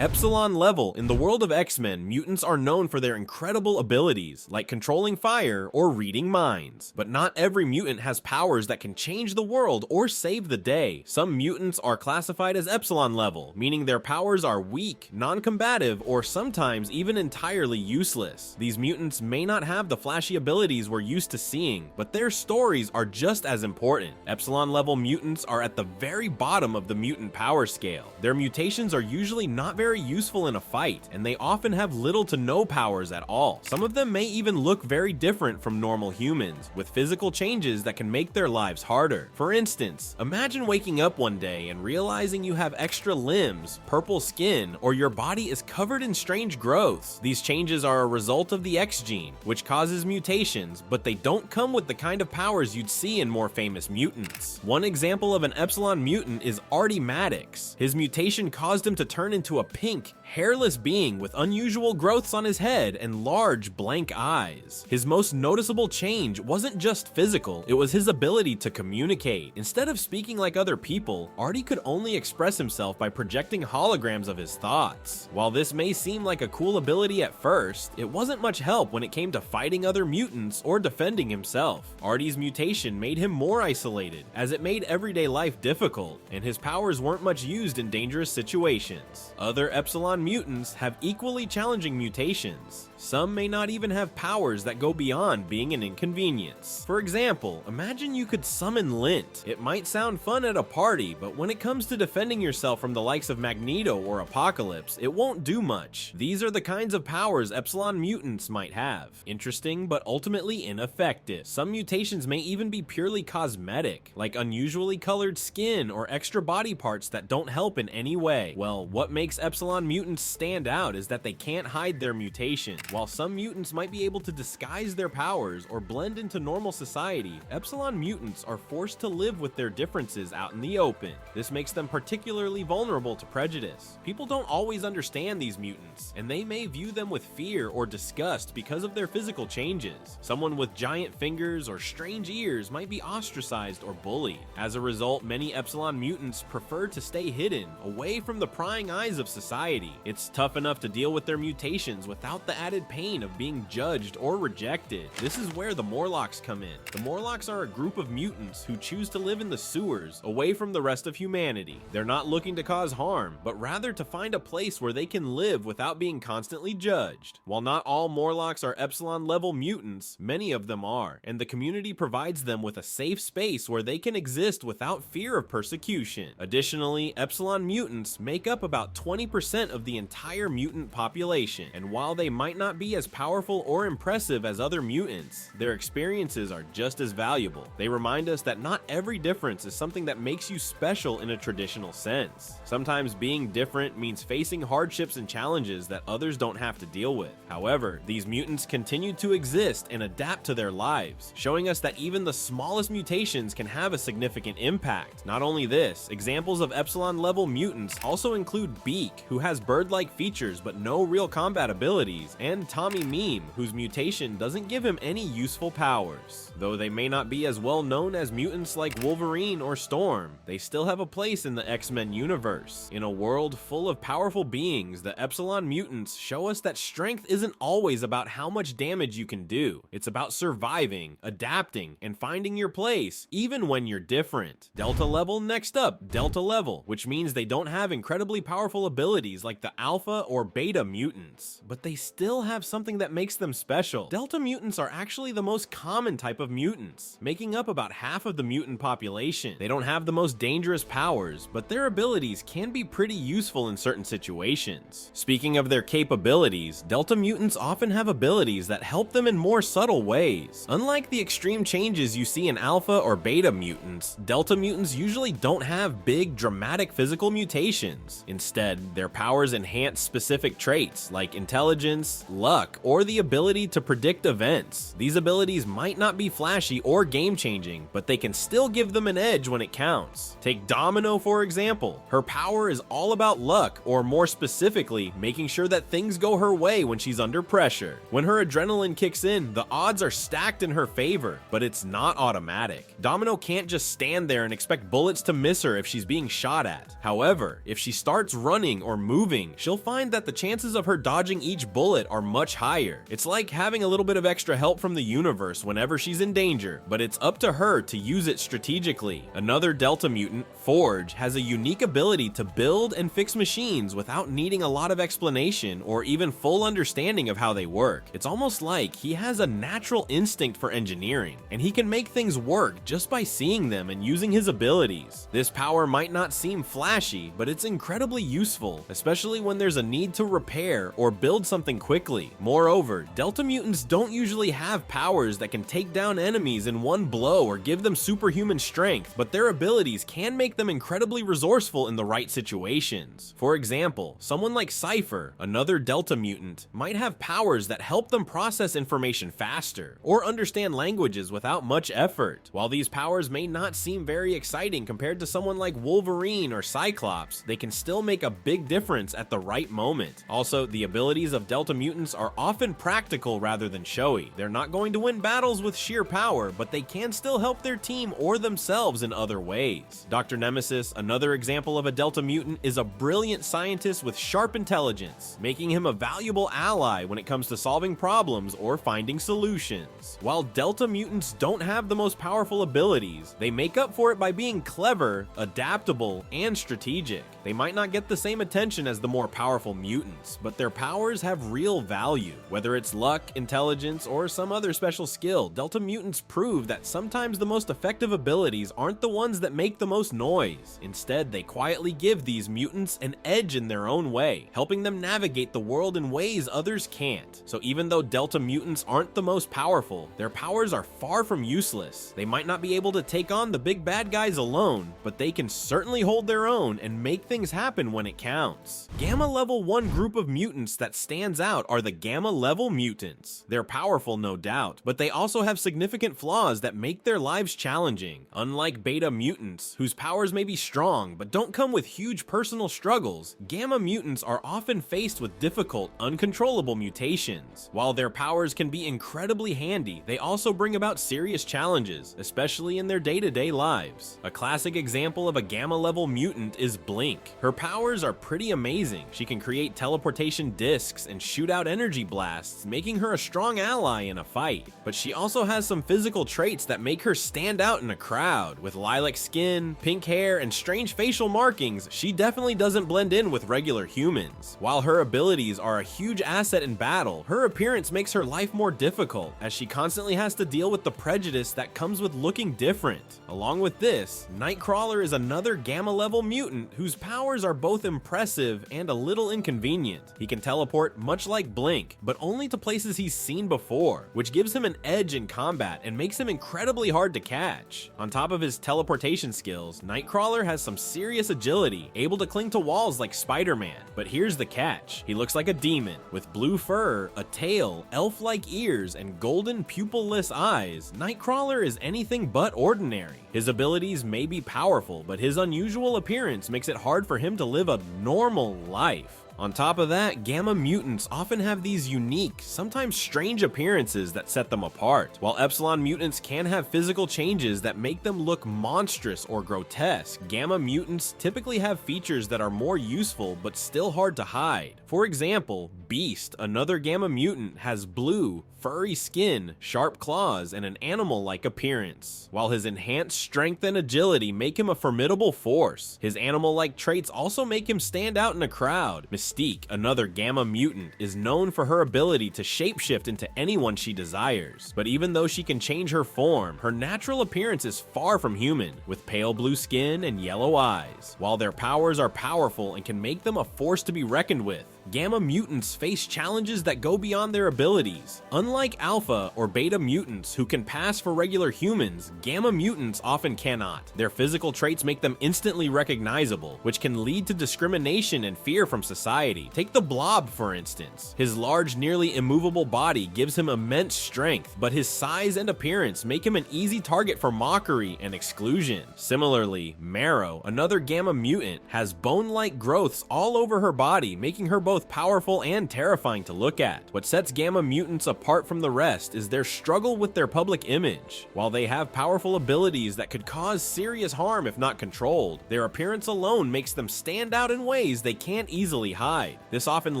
Epsilon level. In the world of X-Men, mutants are known for their incredible abilities, like controlling fire or reading minds. But not every mutant has powers that can change the world or save the day. Some mutants are classified as Epsilon level, meaning their powers are weak, non-combative, or sometimes even entirely useless. These mutants may not have the flashy abilities we're used to seeing, but their stories are just as important. Epsilon level mutants are at the very bottom of the mutant power scale. Their mutations are usually not very useful in a fight, and they often have little to no powers at all. Some of them may even look very different from normal humans, with physical changes that can make their lives harder. For instance, imagine waking up one day and realizing you have extra limbs, purple skin, or your body is covered in strange growths. These changes are a result of the X gene, which causes mutations, but they don't come with the kind of powers you'd see in more famous mutants. One example of an Epsilon mutant is Artie Maddox. His mutation caused him to turn into a pink, hairless being with unusual growths on his head and large, blank eyes. His most noticeable change wasn't just physical, it was his ability to communicate. Instead of speaking like other people, Artie could only express himself by projecting holograms of his thoughts. While this may seem like a cool ability at first, it wasn't much help when it came to fighting other mutants or defending himself. Artie's mutation made him more isolated, as it made everyday life difficult, and his powers weren't much used in dangerous situations. Other Epsilon mutants have equally challenging mutations. Some may not even have powers that go beyond being an inconvenience. For example, imagine you could summon lint. It might sound fun at a party, but when it comes to defending yourself from the likes of Magneto or Apocalypse, it won't do much. These are the kinds of powers Epsilon mutants might have. Interesting, but ultimately ineffective. Some mutations may even be purely cosmetic, like unusually colored skin or extra body parts that don't help in any way. Well, what makes Epsilon mutants stand out is that they can't hide their mutation. While some mutants might be able to disguise their powers or blend into normal society, Epsilon mutants are forced to live with their differences out in the open. This makes them particularly vulnerable to prejudice. People don't always understand these mutants, and they may view them with fear or disgust because of their physical changes. Someone with giant fingers or strange ears might be ostracized or bullied. As a result, many Epsilon mutants prefer to stay hidden, away from the prying eyes of society. It's tough enough to deal with their mutations without the added pain of being judged or rejected. This is where the Morlocks come in. The Morlocks are a group of mutants who choose to live in the sewers, away from the rest of humanity. They're not looking to cause harm, but rather to find a place where they can live without being constantly judged. While not all Morlocks are Epsilon level mutants, many of them are, and the community provides them with a safe space where they can exist without fear of persecution. Additionally, Epsilon mutants make up about 20% of the entire mutant population, and while they might not be as powerful or impressive as other mutants, their experiences are just as valuable. They remind us that not every difference is something that makes you special in a traditional sense. Sometimes being different means facing hardships and challenges that others don't have to deal with. However, these mutants continue to exist and adapt to their lives, showing us that even the smallest mutations can have a significant impact. Not only this, examples of Epsilon level mutants also include Beak, who has bird-like features but no real combat abilities, and Tommy Meme, whose mutation doesn't give him any useful powers. Though they may not be as well known as mutants like Wolverine or Storm, they still have a place in the X-Men universe. In a world full of powerful beings, the Epsilon mutants show us that strength isn't always about how much damage you can do. It's about surviving, adapting, and finding your place, even when you're different. Delta level. Next up, Delta level, which means they don't have incredibly powerful abilities like the Alpha or Beta mutants, but they still have something that makes them special. Delta mutants are actually the most common type of mutants, making up about half of the mutant population. They don't have the most dangerous powers, but their abilities can be pretty useful in certain situations. Speaking of their capabilities, Delta mutants often have abilities that help them in more subtle ways. Unlike the extreme changes you see in Alpha or Beta mutants, Delta mutants usually don't have big, dramatic physical mutations. Instead, their powers enhance specific traits like intelligence, luck, or the ability to predict events. These abilities might not be flashy or game-changing, but they can still give them an edge when it counts. Take Domino for example. Her power is all about luck, or more specifically, making sure that things go her way when she's under pressure. When her adrenaline kicks in, the odds are stacked in her favor, but it's not automatic. Domino can't just stand there and expect bullets to miss her if she's being shot at. However, if she starts running or moving, she'll find that the chances of her dodging each bullet are much higher. It's like having a little bit of extra help from the universe whenever she's in danger, but it's up to her to use it strategically. Another Delta mutant, Forge, has a unique ability to build and fix machines without needing a lot of explanation or even full understanding of how they work. It's almost like he has a natural instinct for engineering, and he can make things work just by seeing them and using his abilities. This power might not seem flashy, but it's incredibly useful, especially when there's a need to repair or build something quickly. Moreover, Delta mutants don't usually have powers that can take down enemies in one blow or give them superhuman strength, but their abilities can make them incredibly resourceful in the right situations. For example, someone like Cypher, another Delta mutant, might have powers that help them process information faster or understand languages without much effort. While these powers may not seem very exciting compared to someone like Wolverine or Cyclops, they can still make a big difference at the right moment. Also, the abilities of Delta mutants are often practical rather than showy. They're not going to win battles with sheer power, but they can still help their team or themselves in other ways. Dr. Nemesis, another example of a Delta mutant, is a brilliant scientist with sharp intelligence, making him a valuable ally when it comes to solving problems or finding solutions. While Delta mutants don't have the most powerful abilities, they make up for it by being clever, adaptable, and strategic. They might not get the same attention as the more powerful mutants, but their powers have real value. Whether it's luck, intelligence, or some other special skill, Delta mutants prove that sometimes the most effective abilities aren't the ones that make the most noise. Instead, they quietly give these mutants an edge in their own way, helping them navigate the world in ways others can't. So even though Delta mutants aren't the most powerful, their powers are far from useless. They might not be able to take on the big bad guys alone, but they can certainly hold their own and make things happen when it counts. Gamma level 1 group of mutants that stands out are the Gamma level mutants. They're powerful, no doubt, but they also have significant flaws that make their lives challenging. Unlike Beta mutants, whose powers may be strong but don't come with huge personal struggles, Gamma mutants are often faced with difficult, uncontrollable mutations. While their powers can be incredibly handy, they also bring about serious challenges, especially in their day-to-day lives. A classic example of a Gamma level mutant is Blink. Her powers are pretty amazing. She can create teleportation discs and shoot out energy blasts, making her a strong ally in a fight. But she also has some physical traits that make her stand out in a crowd. With lilac skin, pink hair, and strange facial markings, she definitely doesn't blend in with regular humans. While her abilities are a huge asset in battle, her appearance makes her life more difficult, as she constantly has to deal with the prejudice that comes with looking different. Along with this, Nightcrawler is another Gamma level mutant whose powers are both impressive and a little inconvenient. He can teleport much like Blink, but only to places he's seen before, which gives him an edge in combat and makes him incredibly hard to catch. On top of his teleportation skills, Nightcrawler has some serious agility, able to cling to walls like Spider-Man. But here's the catch: he looks like a demon. With blue fur, a tail, elf-like ears, and golden pupil-less eyes, Nightcrawler is anything but ordinary. His abilities may be powerful, but his unusual appearance makes it hard for him to live a normal life. On top of that, Gamma mutants often have these unique, sometimes strange appearances that set them apart. While Epsilon mutants can have physical changes that make them look monstrous or grotesque, Gamma mutants typically have features that are more useful but still hard to hide. For example, Beast, another Gamma mutant, has blue, furry skin, sharp claws, and an animal-like appearance. While his enhanced strength and agility make him a formidable force, his animal-like traits also make him stand out in a crowd. Mystique, another Gamma mutant, is known for her ability to shapeshift into anyone she desires. But even though she can change her form, her natural appearance is far from human, with pale blue skin and yellow eyes. While their powers are powerful and can make them a force to be reckoned with, Gamma mutants face challenges that go beyond their abilities. Unlike Alpha or Beta mutants who can pass for regular humans, Gamma mutants often cannot. Their physical traits make them instantly recognizable, which can lead to discrimination and fear from society. Take the Blob, for instance. His large, nearly immovable body gives him immense strength, but his size and appearance make him an easy target for mockery and exclusion. Similarly, Marrow, another Gamma mutant, has bone-like growths all over her body, making her both both powerful and terrifying to look at. What sets Gamma mutants apart from the rest is their struggle with their public image. While they have powerful abilities that could cause serious harm if not controlled, their appearance alone makes them stand out in ways they can't easily hide. This often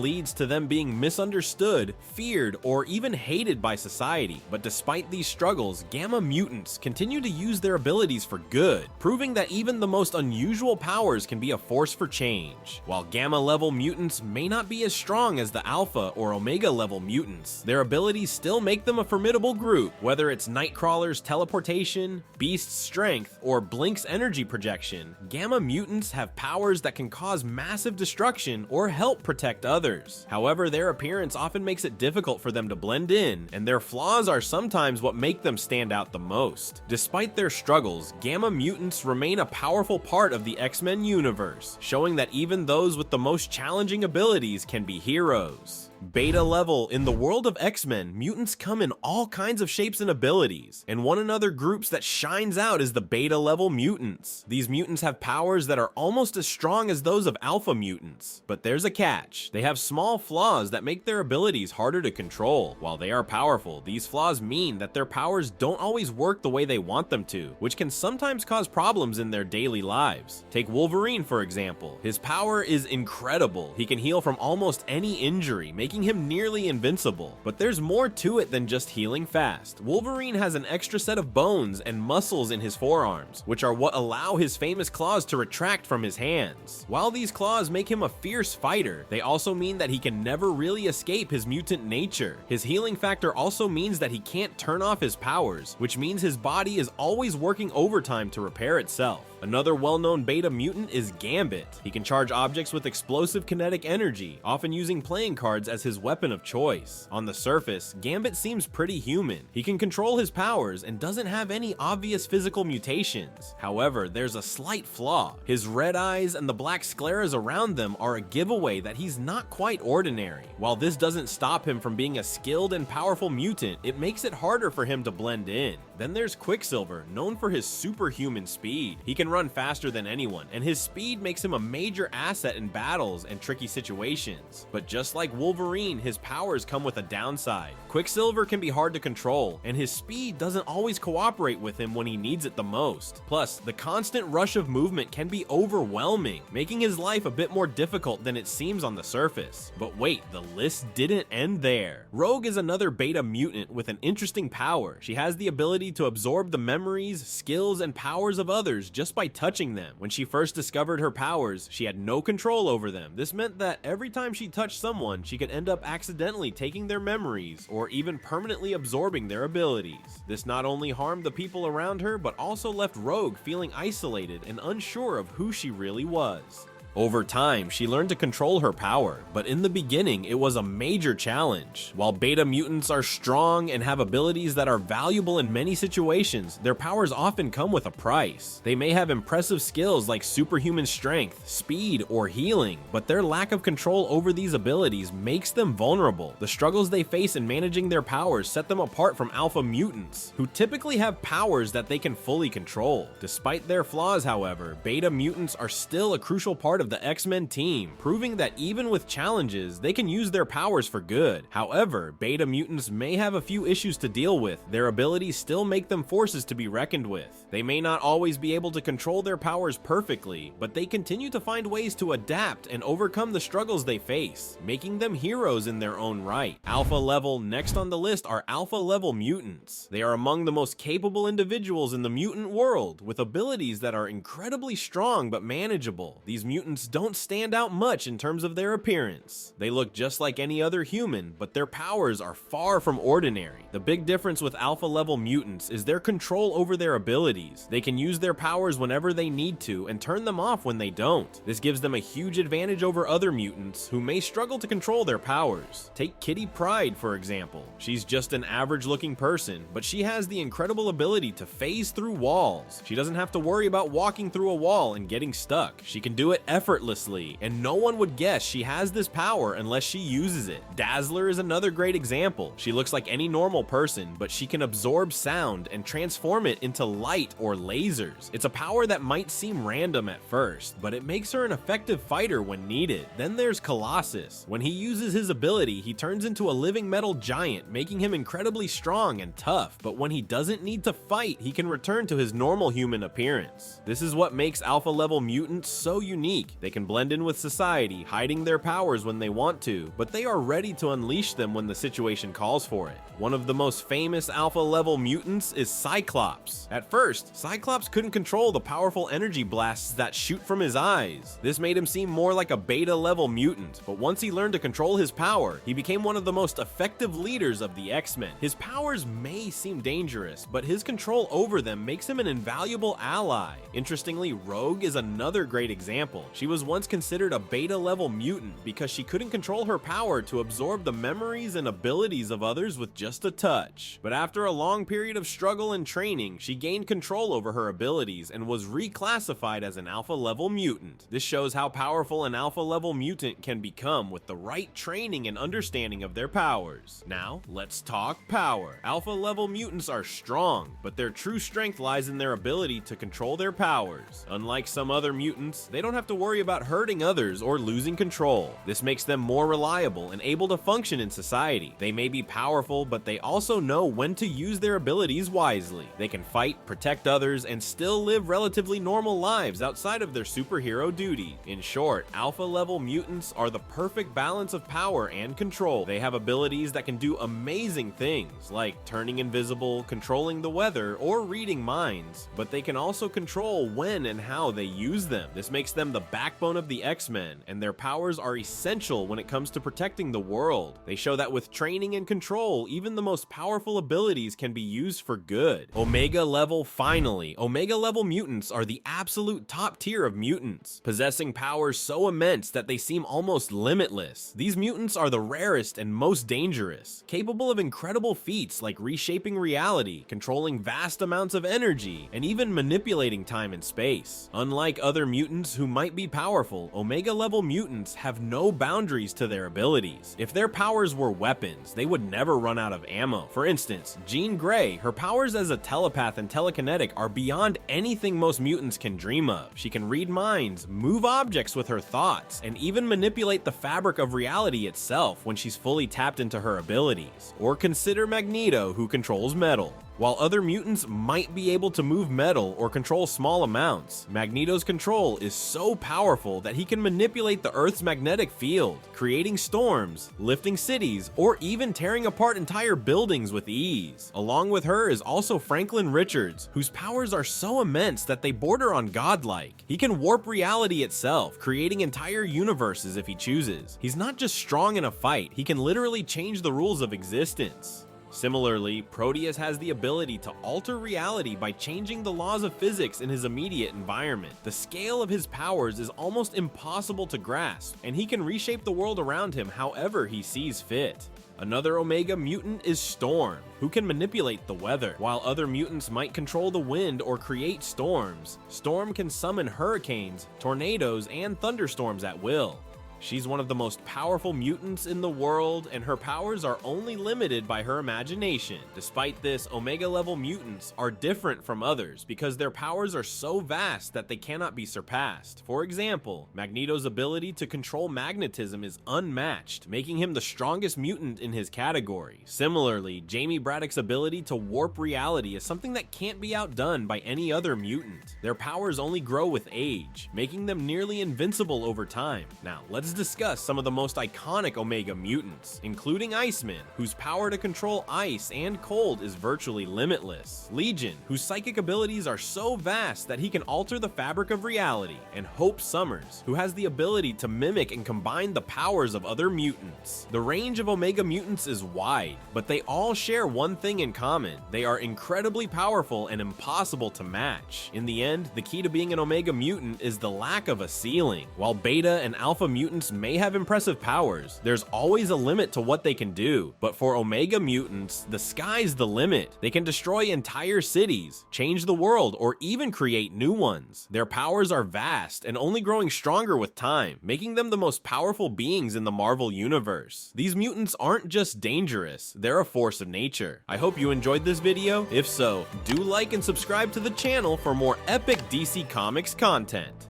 leads to them being misunderstood, feared, or even hated by society. But despite these struggles, Gamma mutants continue to use their abilities for good, proving that even the most unusual powers can be a force for change. While Gamma level mutants may not be as strong as the Alpha or Omega level mutants, their abilities still make them a formidable group. Whether it's Nightcrawler's teleportation, Beast's strength, or Blink's energy projection, Gamma mutants have powers that can cause massive destruction or help protect others. However, their appearance often makes it difficult for them to blend in, and their flaws are sometimes what make them stand out the most. Despite their struggles, Gamma mutants remain a powerful part of the X-Men universe, showing that even those with the most challenging abilities can be heroes. Beta level. In the world of X-Men, mutants come in all kinds of shapes and abilities, and one another groups that shines out is the beta level mutants. These mutants have powers that are almost as strong as those of alpha mutants, but there's a catch. They have small flaws that make their abilities harder to control. While they are powerful, these flaws mean that their powers don't always work the way they want them to, which can sometimes cause problems in their daily lives. Take Wolverine for example. His power is incredible. He can heal from almost any injury, making him nearly invincible. But there's more to it than just healing fast. Wolverine has an extra set of bones and muscles in his forearms, which are what allow his famous claws to retract from his hands. While these claws make him a fierce fighter, they also mean that he can never really escape his mutant nature. His healing factor also means that he can't turn off his powers, which means his body is always working overtime to repair itself. Another well-known beta mutant is Gambit. He can charge objects with explosive kinetic energy, often using playing cards as his weapon of choice. On the surface, Gambit seems pretty human. He can control his powers and doesn't have any obvious physical mutations. However, there's a slight flaw. His red eyes and the black scleras around them are a giveaway that he's not quite ordinary. While this doesn't stop him from being a skilled and powerful mutant, it makes it harder for him to blend in. Then there's Quicksilver, known for his superhuman speed. He can run faster than anyone, and his speed makes him a major asset in battles and tricky situations. But just like Wolverine, his powers come with a downside. Quicksilver can be hard to control, and his speed doesn't always cooperate with him when he needs it the most. Plus, the constant rush of movement can be overwhelming, making his life a bit more difficult than it seems on the surface. But wait, the list didn't end there. Rogue is another beta mutant with an interesting power. She has the ability to absorb the memories, skills, and powers of others just by touching them. When she first discovered her powers, she had no control over them. This meant that every time she touched someone, she could end up accidentally taking their memories or even permanently absorbing their abilities. This not only harmed the people around her, but also left Rogue feeling isolated and unsure of who she really was. Over time, she learned to control her power, but in the beginning, it was a major challenge. While beta mutants are strong and have abilities that are valuable in many situations, their powers often come with a price. They may have impressive skills like superhuman strength, speed, or healing, but their lack of control over these abilities makes them vulnerable. The struggles they face in managing their powers set them apart from alpha mutants, who typically have powers that they can fully control. Despite their flaws, however, beta mutants are still a crucial part of the X-Men team, proving that even with challenges, they can use their powers for good. However, beta mutants may have a few issues to deal with. Their abilities still make them forces to be reckoned with. They may not always be able to control their powers perfectly, but they continue to find ways to adapt and overcome the struggles they face, making them heroes in their own right. Alpha level. Next on the list are alpha level mutants. They are among the most capable individuals in the mutant world, with abilities that are incredibly strong but manageable. These mutants don't stand out much in terms of their appearance. They look just like any other human, but their powers are far from ordinary. The big difference with alpha level mutants is their control over their abilities. They can use their powers whenever they need to and turn them off when they don't. This gives them a huge advantage over other mutants who may struggle to control their powers. Take Kitty Pryde for example. She's just an average looking person, but she has the incredible ability to phase through walls. She doesn't have to worry about walking through a wall and getting stuck. She can do it effortlessly effortlessly, and no one would guess she has this power unless she uses it. Dazzler is another great example. She looks like any normal person, but she can absorb sound and transform it into light or lasers. It's a power that might seem random at first, but it makes her an effective fighter when needed. Then there's Colossus. When he uses his ability, he turns into a living metal giant, making him incredibly strong and tough, but when he doesn't need to fight, he can return to his normal human appearance. This is what makes alpha level mutants so unique. They can blend in with society, hiding their powers when they want to, but they are ready to unleash them when the situation calls for it. One of the most famous alpha level mutants is Cyclops. At first, Cyclops couldn't control the powerful energy blasts that shoot from his eyes. This made him seem more like a beta level mutant, but once he learned to control his power, he became one of the most effective leaders of the X-Men. His powers may seem dangerous, but his control over them makes him an invaluable ally. Interestingly, Rogue is another great example. She was once considered a beta level mutant because she couldn't control her power to absorb the memories and abilities of others with just a touch. But after a long period of struggle and training, she gained control over her abilities and was reclassified as an alpha level mutant. This shows how powerful an alpha level mutant can become with the right training and understanding of their powers. Now, let's talk power. Alpha level mutants are strong, but their true strength lies in their ability to control their powers. Unlike some other mutants, they don't have to worry about hurting others or losing control. This makes them more reliable and able to function in society. They may be powerful, but they also know when to use their abilities wisely. They can fight, protect others, and still live relatively normal lives outside of their superhero duty. In short, alpha level mutants are the perfect balance of power and control. They have abilities that can do amazing things, like turning invisible, controlling the weather, or reading minds, but they can also control when and how they use them. This makes them the backbone of the X-Men, and their powers are essential when it comes to protecting the world. They show that with training and control, even the most powerful abilities can be used for good. Omega level. Finally, Omega level mutants are the absolute top tier of mutants, possessing powers so immense that they seem almost limitless. These mutants are the rarest and most dangerous, capable of incredible feats like reshaping reality, controlling vast amounts of energy, and even manipulating time and space. Unlike other mutants who might be powerful, Omega level mutants have no boundaries to their abilities. If their powers were weapons, they would never run out of ammo. For instance, Jean Grey, her powers as a telepath and telekinetic are beyond anything most mutants can dream of. She can read minds, move objects with her thoughts, and even manipulate the fabric of reality itself when she's fully tapped into her abilities. Or consider Magneto, who controls metal. While other mutants might be able to move metal or control small amounts, Magneto's control is so powerful that he can manipulate the Earth's magnetic field, creating storms, lifting cities, or even tearing apart entire buildings with ease. Along with her is also Franklin Richards, whose powers are so immense that they border on godlike. He can warp reality itself, creating entire universes if he chooses. He's not just strong in a fight, he can literally change the rules of existence. Similarly, Proteus has the ability to alter reality by changing the laws of physics in his immediate environment. The scale of his powers is almost impossible to grasp, and he can reshape the world around him however he sees fit. Another Omega mutant is Storm, who can manipulate the weather. While other mutants might control the wind or create storms, Storm can summon hurricanes, tornadoes, and thunderstorms at will. She's one of the most powerful mutants in the world, and her powers are only limited by her imagination. Despite this, Omega level mutants are different from others because their powers are so vast that they cannot be surpassed. For example, Magneto's ability to control magnetism is unmatched, making him the strongest mutant in his category. Similarly, Jamie Braddock's ability to warp reality is something that can't be outdone by any other mutant. Their powers only grow with age, making them nearly invincible over time. Now, let's discuss some of the most iconic Omega mutants, including Iceman, whose power to control ice and cold is virtually limitless, Legion, whose psychic abilities are so vast that he can alter the fabric of reality, and Hope Summers, who has the ability to mimic and combine the powers of other mutants. The range of Omega mutants is wide, but they all share one thing in common: they are incredibly powerful and impossible to match. In the end, the key to being an Omega mutant is the lack of a ceiling. While Beta and Alpha mutants mutants may have impressive powers, there's always a limit to what they can do. But for Omega mutants, the sky's the limit. They can destroy entire cities, change the world, or even create new ones. Their powers are vast and only growing stronger with time, making them the most powerful beings in the Marvel universe. These mutants aren't just dangerous, they're a force of nature. I hope you enjoyed this video. If so, do like and subscribe to the channel for more epic DC Comics content.